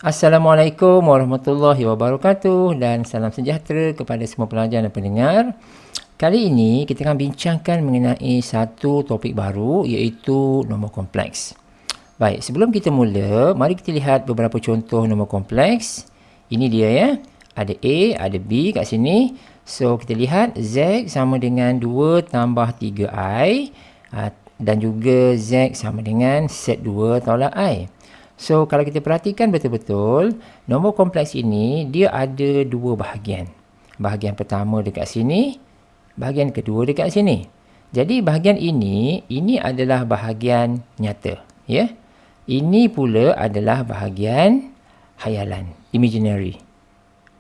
Assalamualaikum warahmatullahi wabarakatuh dan salam sejahtera kepada semua pelajar dan pendengar. Kali ini kita akan bincangkan mengenai satu topik baru iaitu nombor kompleks. Baik, sebelum kita mula, mari kita lihat beberapa contoh nombor kompleks. Ini dia ya. Ada A, ada B kat sini. So, kita lihat Z sama dengan 2 tambah 3I dan juga Z sama dengan set 2 tolak I. So, kalau kita perhatikan betul-betul, nombor kompleks ini dia ada dua bahagian. Bahagian pertama dekat sini, bahagian kedua dekat sini. Jadi, bahagian ini adalah bahagian nyata. Ya? Ini pula adalah bahagian hayalan, imaginary.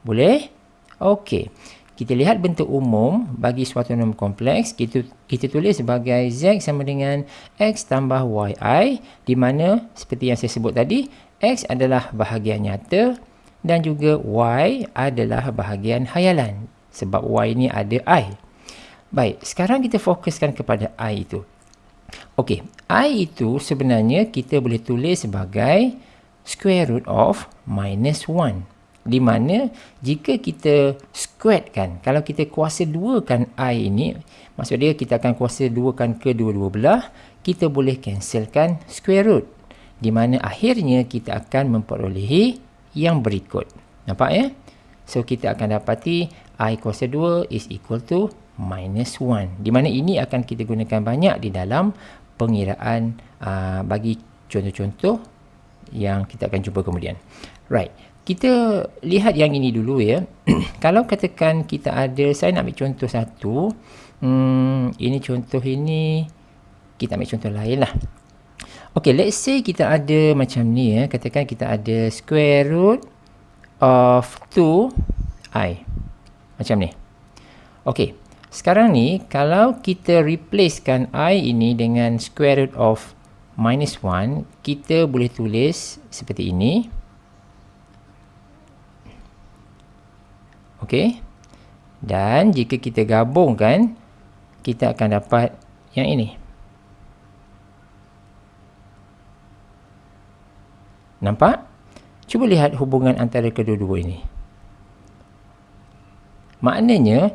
Boleh? Okey. Kita lihat bentuk umum bagi suatu nombor kompleks. Kita tulis sebagai Z sama dengan X tambah YI, di mana seperti yang saya sebut tadi, X adalah bahagian nyata dan juga Y adalah bahagian hayalan. Sebab Y ni ada I. Baik, sekarang kita fokuskan kepada I itu. Okey, I itu sebenarnya kita boleh tulis sebagai square root of minus 1. Di mana jika kita squarekan, kalau kita kuasa 2kan I ini, maksud dia kita akan kuasa 2kan kedua-dua belah, kita boleh cancelkan square root. Di mana akhirnya kita akan memperolehi yang berikut. Nampak ya? So, kita akan dapati I kuasa 2 is equal to minus 1. Di mana ini akan kita gunakan banyak di dalam pengiraan bagi contoh-contoh yang kita akan jumpa kemudian. Right. Kita lihat yang ini dulu ya. Kalau katakan kita ada, saya nak ambil contoh satu. Ini contoh ini, kita ambil contoh lain lah. Okay, let's say kita ada macam ni ya. Katakan kita ada square root of 2i. Macam ni. Okay, sekarang ni kalau kita replacekan i ini dengan square root of minus 1, kita boleh tulis seperti ini. Okey. Dan jika kita gabungkan, kita akan dapat yang ini. Nampak? Cuba lihat hubungan antara kedua-dua ini. Maknanya,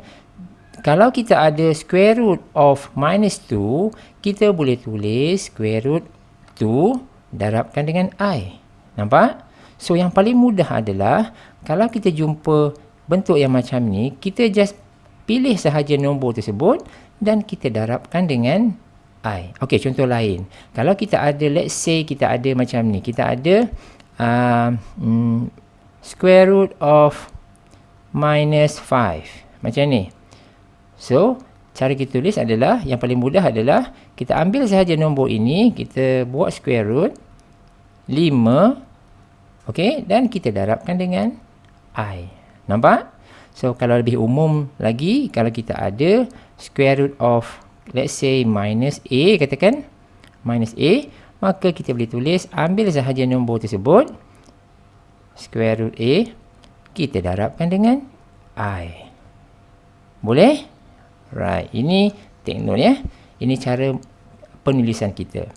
kalau kita ada square root of minus 2, kita boleh tulis square root 2 darabkan dengan I. Nampak? So, yang paling mudah adalah, kalau kita jumpa bentuk yang macam ni, kita just pilih sahaja nombor tersebut dan kita darabkan dengan I. Okey, contoh lain. Kalau kita ada, let's say kita ada macam ni. Kita ada square root of minus 5. Macam ni. So, cara kita tulis adalah, yang paling mudah adalah, kita ambil sahaja nombor ini, kita buat square root 5. Okey, dan kita darabkan dengan I. Nampak? So, kalau lebih umum lagi, kalau kita ada square root of, let's say, minus A, katakan, minus A, maka kita boleh tulis, ambil sahaja nombor tersebut, square root A, kita darabkan dengan I. Boleh? Right, ini take note ya. Ini cara penulisan kita.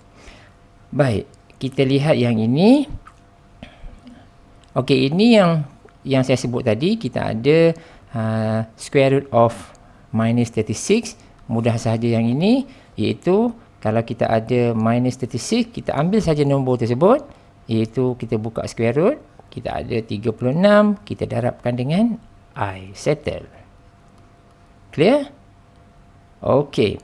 Baik, kita lihat yang ini. Okey, ini yang saya sebut tadi, kita ada square root of minus 36. Mudah sahaja yang ini, iaitu kalau kita ada minus 36, kita ambil saja nombor tersebut, iaitu kita buka square root, kita ada 36, kita darabkan dengan I. Settle. Clear? Okey.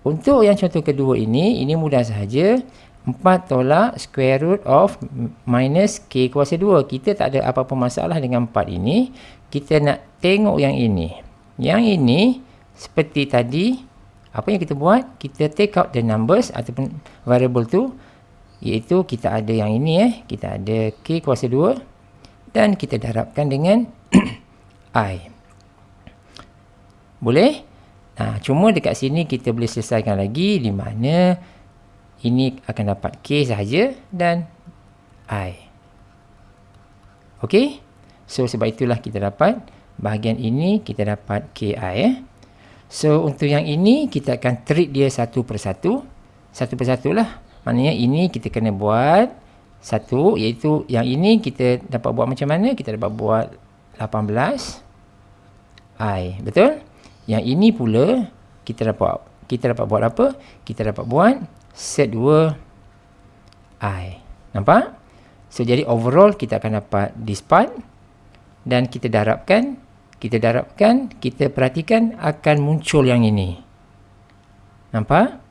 Untuk yang contoh kedua ini mudah sahaja. 4 tolak square root of minus K kuasa 2. Kita tak ada apa-apa masalah dengan 4 ini. Kita nak tengok yang ini. Yang ini, seperti tadi, apa yang kita buat? Kita take out the numbers ataupun variable tu. Iaitu kita ada yang ini kita ada K kuasa 2. Dan kita darabkan dengan I. Boleh? Nah, cuma dekat sini kita boleh selesaikan lagi, di mana ini akan dapat K sahaja dan I. Okey? So, sebab itulah kita dapat bahagian ini, kita dapat KI. So, untuk yang ini, kita akan treat dia satu persatu. Satu persatu lah. Maknanya ini kita kena buat 1, iaitu yang ini kita dapat buat macam mana? Kita dapat buat 18 I. Betul? Yang ini pula kita dapat buat apa? Kita dapat buat set 2 I. Nampak? So jadi overall kita akan dapat this part, dan kita darabkan, kita perhatikan akan muncul yang ini. Nampak?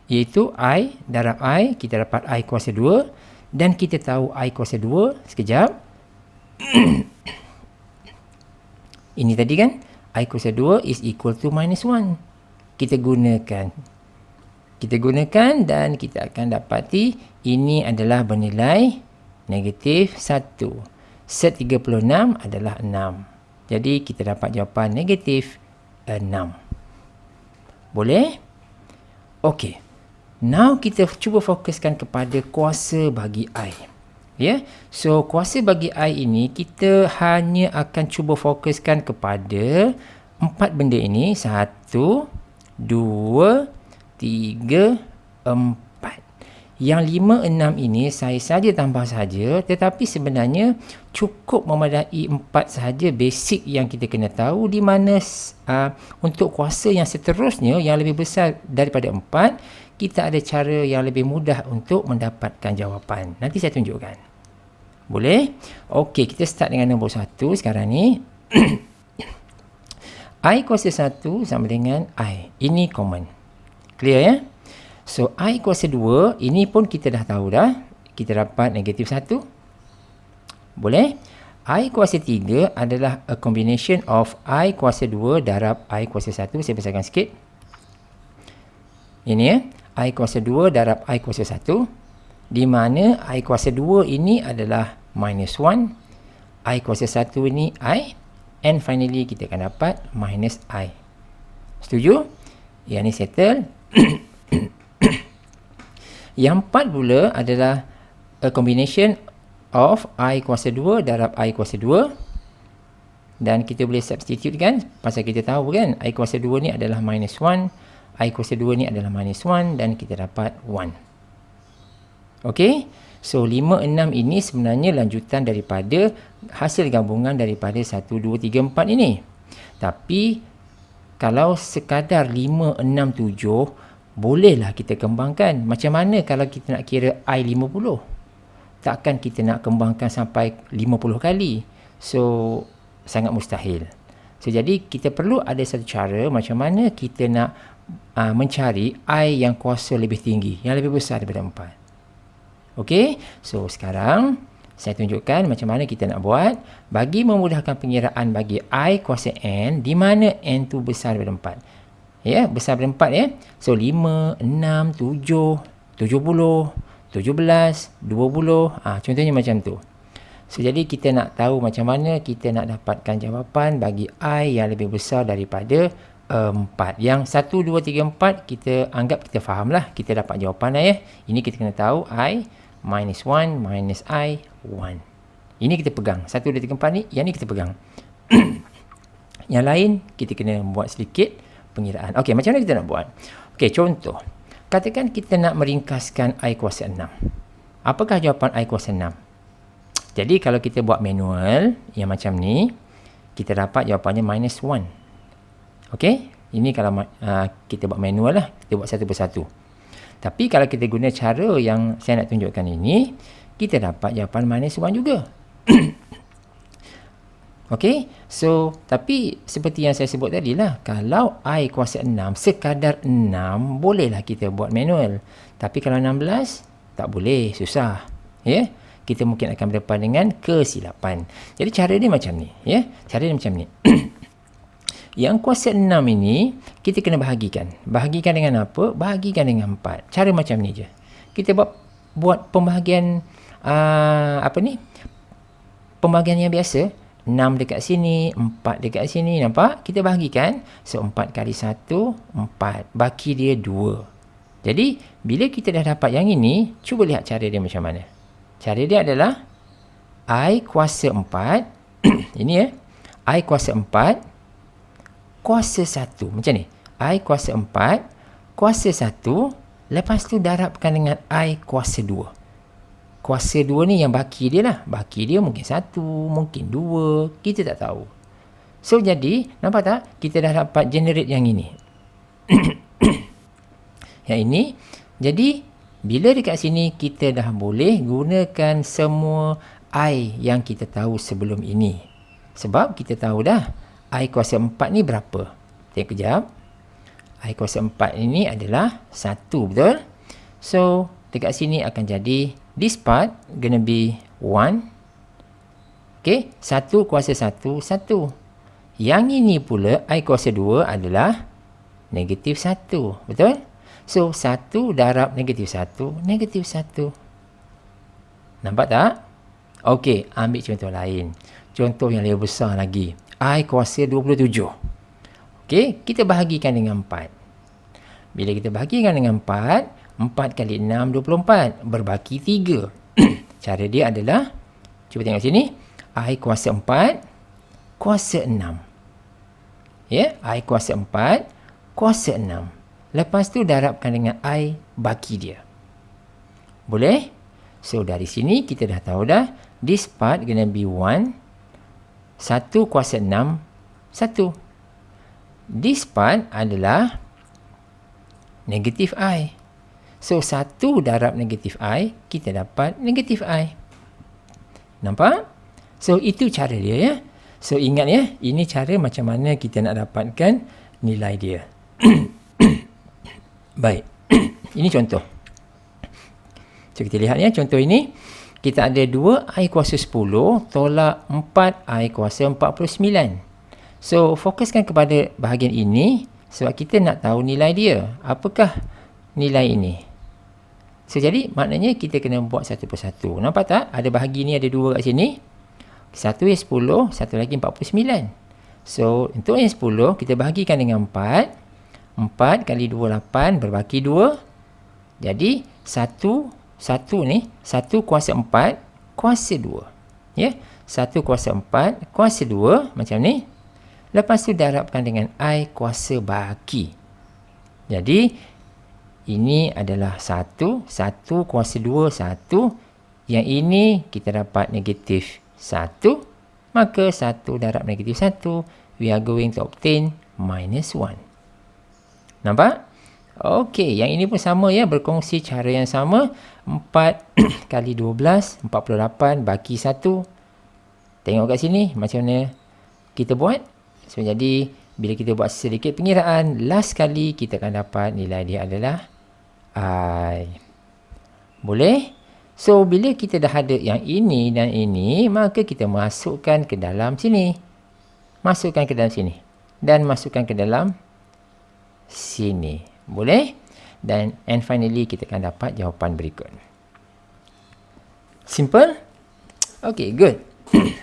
Iaitu I darab I, kita dapat I kuasa 2, dan kita tahu I kuasa 2, sekejap. Ini tadi kan, I kuasa 2 is equal to minus 1. Kita gunakan dan kita akan dapati ini adalah bernilai negatif 1. Set 36 adalah 6. Jadi kita dapat jawapan negatif 6. Boleh? Okey. Now kita cuba fokuskan kepada kuasa bagi I. Ya, so kuasa bagi I ini kita hanya akan cuba fokuskan kepada 4 benda ini. 1, 2, 3, 4. Yang 5, 6 ini saya saja tambah saja, tetapi sebenarnya cukup memadai 4 saja basic yang kita kena tahu, di mana untuk kuasa yang seterusnya yang lebih besar daripada 4, kita ada cara yang lebih mudah untuk mendapatkan jawapan. Nanti saya tunjukkan. Boleh? Okey, kita start dengan nombor 1 sekarang ni. I kuasa 1 sama dengan I. Ini common. Clear ya? So, I kuasa 2, ini pun kita dah tahu dah. Kita dapat negatif 1. Boleh? I kuasa 3 adalah a combination of I kuasa 2 darab I kuasa 1. Saya besarkan sikit. Ini ya. I kuasa 2 darab I kuasa 1. Di mana I kuasa 2 ini adalah minus 1. I kuasa 1 ini I. And finally kita akan dapat minus I. Setuju? Yang ni settle. Yang 4 pula adalah a combination of I kuasa 2 darab I kuasa 2. Dan kita boleh substitute kan, pasal kita tahu kan I kuasa 2 ni adalah minus 1, I kuasa 2 ni adalah minus 1, dan kita dapat 1. Okey, so 5, 6 ini sebenarnya lanjutan daripada hasil gabungan daripada 1, 2, 3, 4 ini. Tapi kalau sekadar 5, 6, 7, bolehlah kita kembangkan. Macam mana kalau kita nak kira I 50? Takkan kita nak kembangkan sampai 50 kali. So, sangat mustahil. So, jadi kita perlu ada satu cara macam mana kita nak mencari I yang kuasa lebih tinggi, yang lebih besar daripada 4. Okey, so sekarang saya tunjukkan macam mana kita nak buat bagi memudahkan pengiraan bagi I kuasa N, di mana N tu besar daripada 4. Ya, besar daripada 4 ya. So 5, 6, 7, 70, 17, 20. Contohnya macam tu. So jadi kita nak tahu macam mana kita nak dapatkan jawapan bagi I yang lebih besar daripada 4. Yang 1, 2, 3, 4 kita anggap kita faham lah. Kita dapat jawapan lah ya. Ini kita kena tahu I minus 1 minus I 1. Ini kita pegang. 1, 2, 3, 4 ni, yang ni kita pegang. Yang lain kita kena buat sedikit pengiraan. Okey, macam mana kita nak buat? Okey, contoh. Katakan kita nak meringkaskan I kuasa 6. Apakah jawapan I kuasa 6? Jadi kalau kita buat manual yang macam ni, kita dapat jawapannya minus 1. Okey, ini kalau kita buat manual lah, kita buat satu persatu. Tapi kalau kita guna cara yang saya nak tunjukkan ini, kita dapat jawapan minus 1 juga. Okey, so tapi seperti yang saya sebut tadi lah, kalau I kuasa 6, sekadar 6, bolehlah kita buat manual. Tapi kalau 16, tak boleh, susah. Ya, kita mungkin akan berdepan dengan kesilapan. Jadi cara dia macam ni, ya. Cara dia macam ni. Yang kuasa 6 ini kita kena bahagikan. Bahagikan dengan apa? Bahagikan dengan 4. Cara macam ni je. Kita buat pembahagian pembahagian yang biasa. 6 dekat sini, 4 dekat sini, nampak? Kita bahagikan. So 4 kali 1, 4. Baki dia 2. Jadi bila kita dah dapat yang ini, cuba lihat cara dia macam mana. Cara dia adalah I kuasa 4. Ini ya. I kuasa 4 kuasa 1. Macam ni. I kuasa 4 kuasa 1. Lepas tu darabkan dengan I kuasa 2. kuasa 2 ni yang baki dia lah. Baki dia mungkin 1, mungkin 2. Kita tak tahu. So, jadi, nampak tak? Kita dah dapat generate yang ini. Yang ini. Jadi, bila dekat sini, kita dah boleh gunakan semua I yang kita tahu sebelum ini. Sebab kita tahu dah, I kuasa 4 ni berapa? Tengok kejap. I kuasa 4 ini adalah 1, betul? So, dekat sini akan jadi, this part gonna be 1. Okay, 1 kuasa 1, 1. Yang ini pula, I kuasa 2 adalah negatif 1, betul? So, 1 darab negatif 1, negatif 1. Nampak tak? Okey, ambil contoh lain. Contoh yang lebih besar lagi. I kuasa 27. Okey, kita bahagikan dengan 4. Bila kita bahagikan dengan 4, 4 kali 6, 24. Berbaki 3. Cara dia adalah, cuba tengok sini. I kuasa 4, kuasa 6. Ya, I kuasa 4, kuasa 6. Lepas tu darabkan dengan I baki dia. Boleh? So, dari sini kita dah tahu dah. This part gonna be 1. 1 kuasa 6. 1. This part adalah negatif I. So, 1 darab negatif I, kita dapat negatif I. Nampak? So, itu cara dia ya. So, ingat ya. Ini cara macam mana kita nak dapatkan nilai dia. Baik. Ini contoh. So, kita lihat ya. Contoh ini. Kita ada 2 I kuasa 10 tolak 4 I kuasa 49. So, fokuskan kepada bahagian ini. Sebab kita nak tahu nilai dia. Apakah nilai ini? So, jadi maknanya kita kena buat satu persatu. Nampak tak? Ada bahagi ni ada 2 kat sini. Satu yang 10, satu lagi 49. So, untuk yang 10, kita bahagikan dengan 4. 4 kali 2, 8, berbaki 2. Jadi, 1 ni, 1 kuasa 4, kuasa 2. Ya, 1 kuasa 4, kuasa 2, macam ni. Lepas tu darabkan dengan I kuasa baki. Jadi, ini adalah 1, 1 kuasa 2, 1. Yang ini, kita dapat negatif 1. Maka 1 darab negatif 1, we are going to obtain minus 1. Nampak? Okey, yang ini pun sama ya, berkongsi cara yang sama. 4 kali 12, 48, baki 1. Tengok kat sini macam mana kita buat. So, jadi bila kita buat sedikit pengiraan, last kali kita akan dapat nilai dia adalah I. Boleh? So, bila kita dah ada yang ini dan ini, maka kita masukkan ke dalam sini. Masukkan ke dalam sini. Dan masukkan ke dalam sini. Boleh? Dan and finally kita akan dapat jawapan berikut. Simple? Okay, good.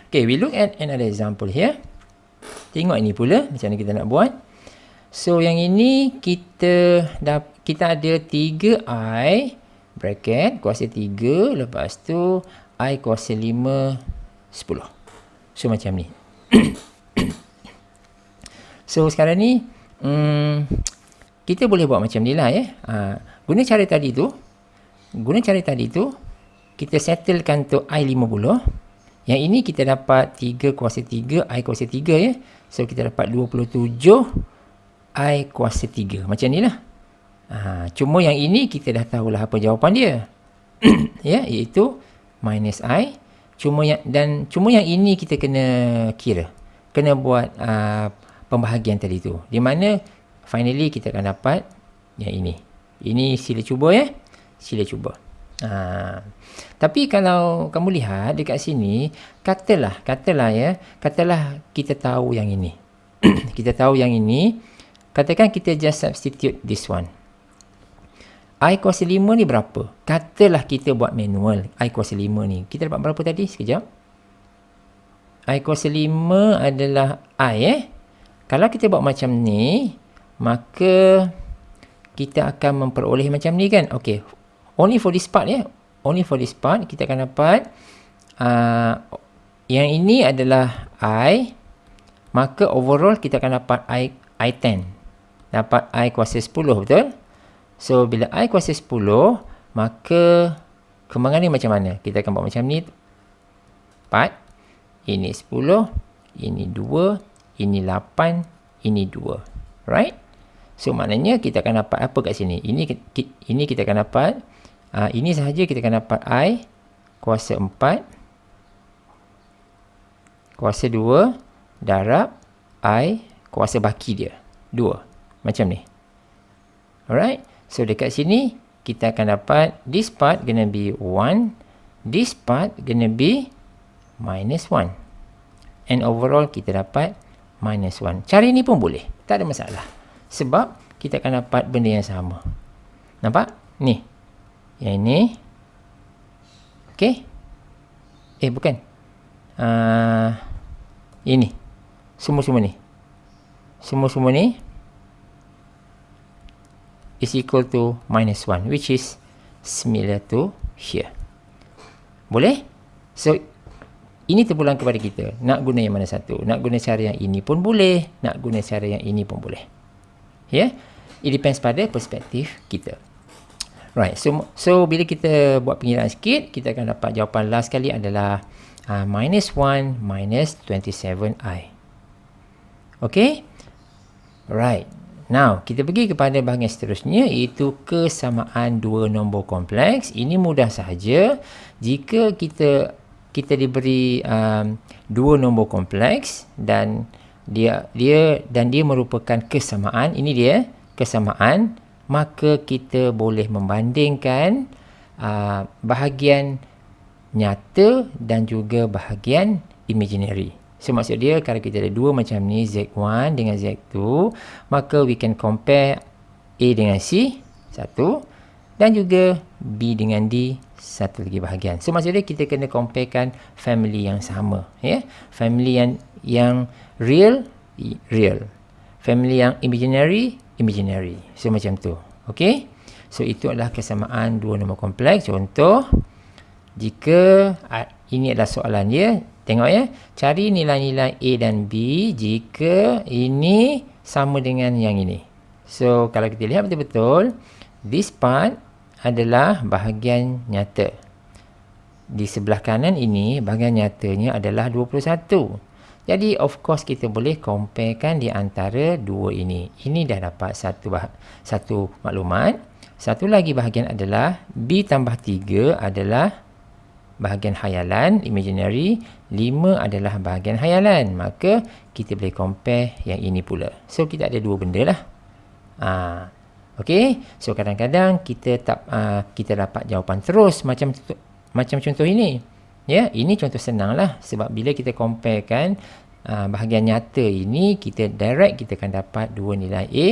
Okay, we look at another example here. Tengok ini pula macam mana kita nak buat. So, yang ini kita ada 3I bracket kuasa 3, lepas tu I kuasa 5, 10. So, macam ni. So, sekarang ni kita boleh buat macam ni lah ya. Guna cara tadi tu, kita settlekan untuk I50. Yang ini kita dapat 3 kuasa 3, I kuasa 3 ya. So, kita dapat 27 I kuasa 3. Macam ni lah. Cuma yang ini kita dah tahulah apa jawapan dia. Ya, iaitu minus I. Cuma yang ini kita kena kira. Kena buat pembahagian tadi tu. Di mana finally kita akan dapat yang ini. Ini sila cuba ya. Sila cuba. Tapi kalau kamu lihat dekat sini, katalah kita tahu yang ini. Kita tahu yang ini. Katakan kita just substitute this one. I kuasa 5 ni berapa? Katalah kita buat manual. I kuasa 5 ni. Kita dapat berapa tadi? Sekejap. I kuasa 5 adalah I Kalau kita buat macam ni, maka kita akan memperoleh macam ni kan. Okay. Only for this part ya. Only for this part kita akan dapat yang ini adalah I. Maka overall kita akan dapat I10. Dapat I kuasa 10, betul? So, bila I kuasa 10, maka Kembangan ni macam mana? Kita akan buat macam ni. 4. Ini 10. Ini 2. Ini 8. Ini 2. Right? So, maknanya kita akan dapat apa kat sini? Ini kita akan dapat, ini sahaja kita akan dapat I kuasa 4 kuasa 2 darab I kuasa baki dia. 2. Macam ni. Alright? So, dekat sini, kita akan dapat this part gonna be 1. This part gonna be minus 1. And overall, kita dapat minus 1. Cara ni pun boleh. Tak ada masalah. Sebab kita akan dapat benda yang sama. Nampak? Ni. Yang ini. Okey. Bukan. Ini. Semua-semua ni. Semua-semua ni is equal to minus 1. Which is similar to here. Boleh? So, ini terpulang kepada kita. Nak guna yang mana satu? Nak guna cara yang ini pun boleh. Nak guna cara yang ini pun boleh. Ya? It depends pada perspektif kita. Right. So bila kita buat pengiraan sikit, kita akan dapat jawapan last sekali adalah minus 1 minus 27i. Okay? Right. Now, kita pergi kepada bahagian seterusnya, iaitu kesamaan dua nombor kompleks. Ini mudah sahaja. Jika kita diberi dua nombor kompleks dan dia merupakan kesamaan, ini dia kesamaan, maka kita boleh membandingkan bahagian nyata dan juga bahagian imaginary. So, maksud dia kalau kita ada dua macam ni, Z1 dengan Z2, maka we can compare A dengan C, satu, dan juga B dengan D, satu lagi bahagian. So, maksud dia kita kena comparekan family yang sama. Ya? Family yang real, real. Family yang imaginary, imaginary. So, macam tu. Okay? So, itu adalah kesamaan dua nombor kompleks. Contoh, jika ini adalah soalan dia, tengok ya, cari nilai-nilai A dan B jika ini sama dengan yang ini. So, kalau kita lihat betul-betul, this part adalah bahagian nyata. Di sebelah kanan ini, bahagian nyatanya adalah 21. Jadi, of course, kita boleh comparekan di antara dua ini. Ini dah dapat satu maklumat. Satu lagi bahagian adalah B tambah 3 adalah bahagian hayalan, imaginary. 5 adalah bahagian hayalan. Maka, kita boleh compare yang ini pula. So, kita ada dua benda lah. Okay. So, kadang-kadang kita dapat jawapan terus macam contoh ini. Ya, ini contoh senang lah. Sebab bila kita comparekan bahagian nyata ini, kita direct kita akan dapat dua nilai A.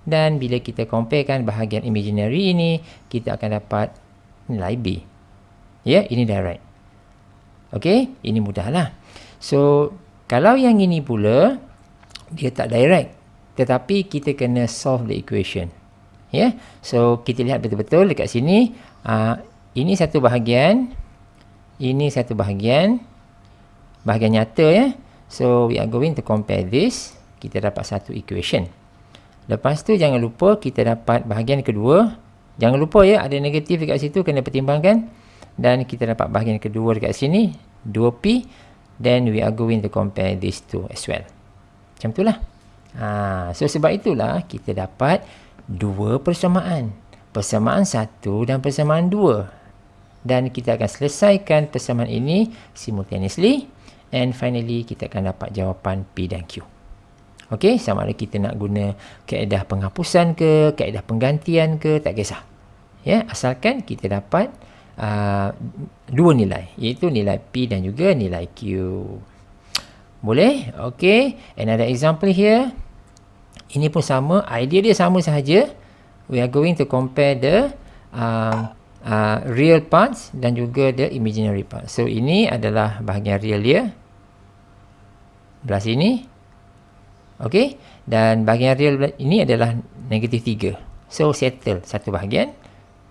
Dan bila kita comparekan bahagian imaginary ini, kita akan dapat nilai B. Ya, ini direct. Okey, ini mudahlah. So, kalau yang ini pula, dia tak direct. Tetapi kita kena solve the equation. Ya, so kita lihat betul-betul dekat sini. Ini satu bahagian. Ini satu bahagian. Bahagian nyata ya. So, we are going to compare this. Kita dapat satu equation. Lepas tu, jangan lupa kita dapat bahagian kedua. Jangan lupa ya, ada negatif dekat situ, kena pertimbangkan. Dan kita dapat bahagian kedua dekat sini, 2P. Then we are going to compare these two as well. Macam itulah. So sebab itulah kita dapat dua persamaan. Persamaan 1 dan persamaan 2. Dan kita akan selesaikan persamaan ini simultaneously. And finally kita akan dapat jawapan P dan Q. Okey, sama ada kita nak guna kaedah penghapusan ke, kaedah penggantian ke, tak kisah. Ya, asalkan kita dapat dua nilai, iaitu nilai P dan juga nilai Q. Boleh? Okey. Another example here. Ini pun sama. Idea dia sama sahaja. We are going to compare the real parts dan juga the imaginary parts. So, ini adalah bahagian real dia. Belah sini. Okey. Dan bahagian real ini adalah negatif 3. So, settle satu bahagian.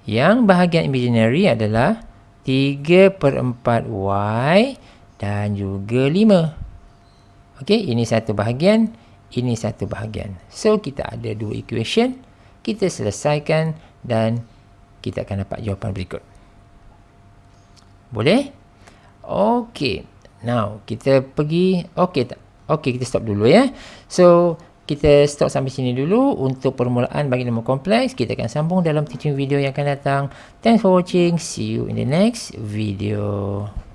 Yang bahagian imaginary adalah 3/4y dan juga 5. Okey, ini satu bahagian, ini satu bahagian. So, kita ada dua equation. Kita selesaikan dan kita akan dapat jawapan berikut. Boleh? Okey. Now, kita pergi. Okey tak? Okey, kita stop dulu ya. So, kita stop sampai sini dulu untuk permulaan bagi nombor kompleks. Kita akan sambung dalam teaching video yang akan datang. Thanks for watching. See you in the next video.